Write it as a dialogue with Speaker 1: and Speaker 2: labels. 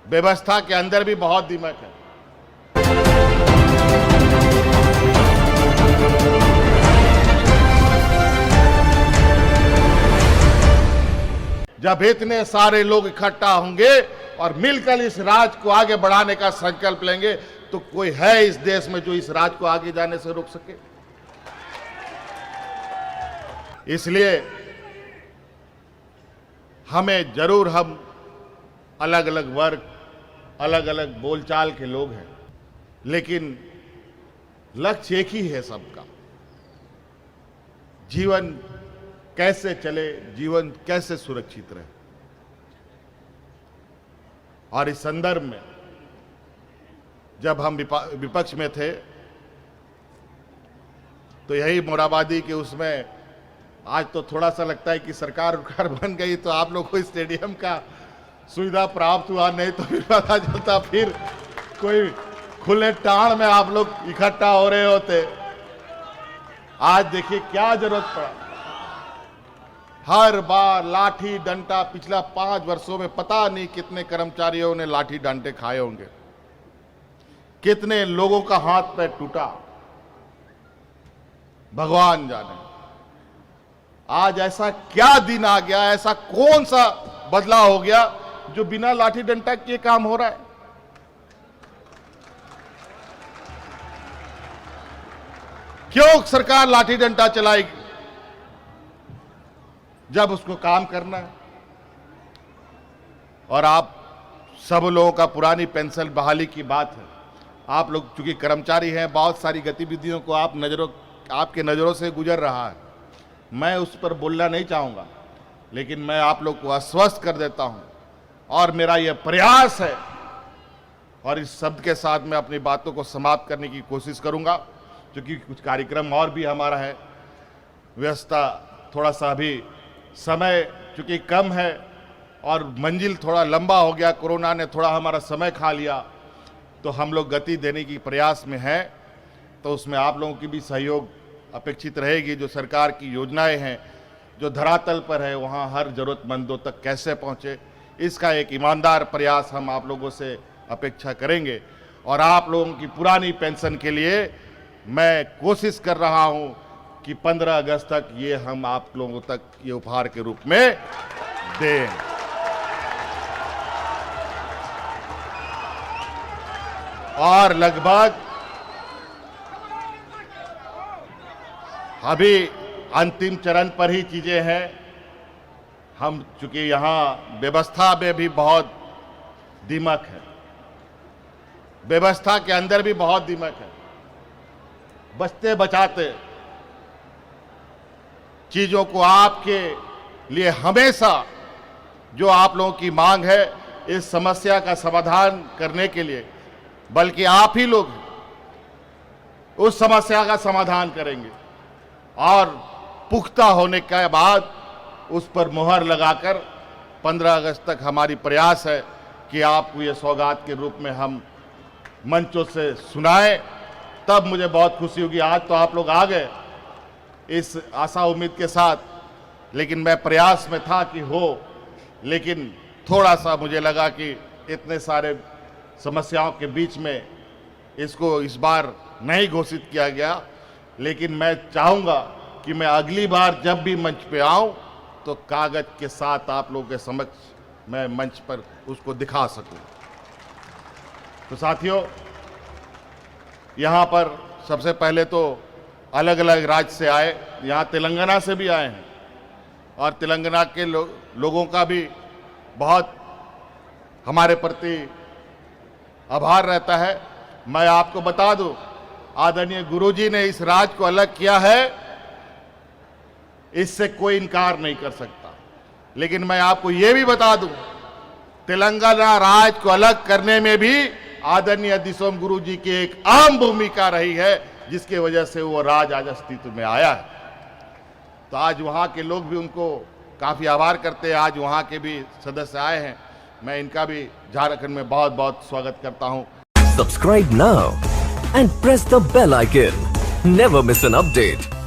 Speaker 1: व्यवस्था के अंदर भी बहुत दिमक है। जब इतने सारे लोग इकट्ठा होंगे और मिलकर इस राज को आगे बढ़ाने का संकल्प लेंगे तो कोई है इस देश में जो इस राज को आगे जाने से रोक सके। इसलिए हमें जरूर, हम अलग अलग वर्ग, अलग अलग बोलचाल के लोग हैं, लेकिन लक्ष्य एक ही है सबका, जीवन कैसे चले, जीवन कैसे सुरक्षित रहे। और इस संदर्भ में जब हम विपक्ष में थे तो यही मोराबादी के उसमें आज तो थोड़ा सा लगता है कि सरकार बन गई तो आप लोग को स्टेडियम का सुविधा प्राप्त हुआ, नहीं तो फिर पता चलता फिर कोई खुले टाण में आप लोग इकट्ठा हो रहे होते। आज देखिए क्या जरूरत पड़ा, हर बार लाठी डंडा, पिछला 5 वर्षों में पता नहीं कितने कर्मचारियों ने लाठी डंडे खाए होंगे, कितने लोगों का हाथ पैर टूटा, भगवान जाने। आज ऐसा क्या दिन आ गया, ऐसा कौन सा बदलाव हो गया जो बिना लाठी डंडा के काम हो रहा है। क्यों सरकार लाठी डंडा चलाएगी जब उसको काम करना है। और आप सब लोगों का पुरानी पेंशन बहाली की बात है, आप लोग चूंकि कर्मचारी हैं, बहुत सारी गतिविधियों को आपके नज़रों से गुजर रहा है, मैं उस पर बोलना नहीं चाहूँगा, लेकिन मैं आप लोग को आश्वस्त कर देता हूँ और मेरा यह प्रयास है, और इस शब्द के साथ मैं अपनी बातों को समाप्त करने की कोशिश करूँगा, क्योंकि कुछ कार्यक्रम और भी हमारा है, व्यवस्था थोड़ा सा अभी समय चूँकि कम है और मंजिल थोड़ा लंबा हो गया, कोरोना ने थोड़ा हमारा समय खा लिया, तो हम लोग गति देने की प्रयास में हैं, तो उसमें आप लोगों की भी सहयोग अपेक्षित रहेगी। जो सरकार की योजनाएं हैं, जो धरातल पर है, वहाँ हर ज़रूरतमंदों तक कैसे पहुँचे, इसका एक ईमानदार प्रयास हम आप लोगों से अपेक्षा करेंगे। और आप लोगों की पुरानी पेंशन के लिए मैं कोशिश कर रहा हूँ कि 15 अगस्त तक ये हम आप लोगों तक ये उपहार के रूप में दें। और लगभग अभी अंतिम चरण पर ही चीजें हैं। हम चूंकि यहाँ व्यवस्था में भी बहुत दिमक है, व्यवस्था के अंदर भी बहुत दिमक है, बचते बचाते चीजों को आपके लिए हमेशा जो आप लोगों की मांग है, इस समस्या का समाधान करने के लिए, बल्कि आप ही लोग उस समस्या का समाधान करेंगे और पुख्ता होने के बाद उस पर मुहर लगाकर 15 अगस्त तक हमारी प्रयास है कि आपको ये सौगात के रूप में हम मंचों से सुनाएं। तब मुझे बहुत खुशी होगी। आज तो आप लोग आ गए इस आशा उम्मीद के साथ, लेकिन मैं प्रयास में था कि हो, लेकिन थोड़ा सा मुझे लगा कि इतने सारे समस्याओं के बीच में इसको इस बार नहीं घोषित किया गया। लेकिन मैं चाहूँगा कि मैं अगली बार जब भी मंच पे आऊँ तो कागज के साथ आप लोगों के समक्ष मैं मंच पर उसको दिखा सकूं। तो साथियों, यहाँ पर सबसे पहले तो अलग अलग राज्य से आए, यहाँ तेलंगाना से भी आए हैं, और तेलंगाना के लोगों का भी बहुत हमारे प्रति आभार रहता है। मैं आपको बता दूं, आदरणीय गुरुजी ने इस राज्य को अलग किया है, इससे कोई इनकार नहीं कर सकता। लेकिन मैं आपको ये भी बता दूं, तेलंगाना राज्य को अलग करने में भी आदरणीय दिसोम गुरुजी की एक अहम भूमिका रही है, जिसकी वजह से वो राज्य आज अस्तित्व में आया है। तो आज वहाँ के लोग भी उनको काफ़ी आभार करते हैं। आज वहाँ के भी सदस्य आए हैं, मैं इनका भी झारखंड में बहुत बहुत स्वागत करता हूँ।
Speaker 2: Subscribe now and press the bell icon. Never miss an update.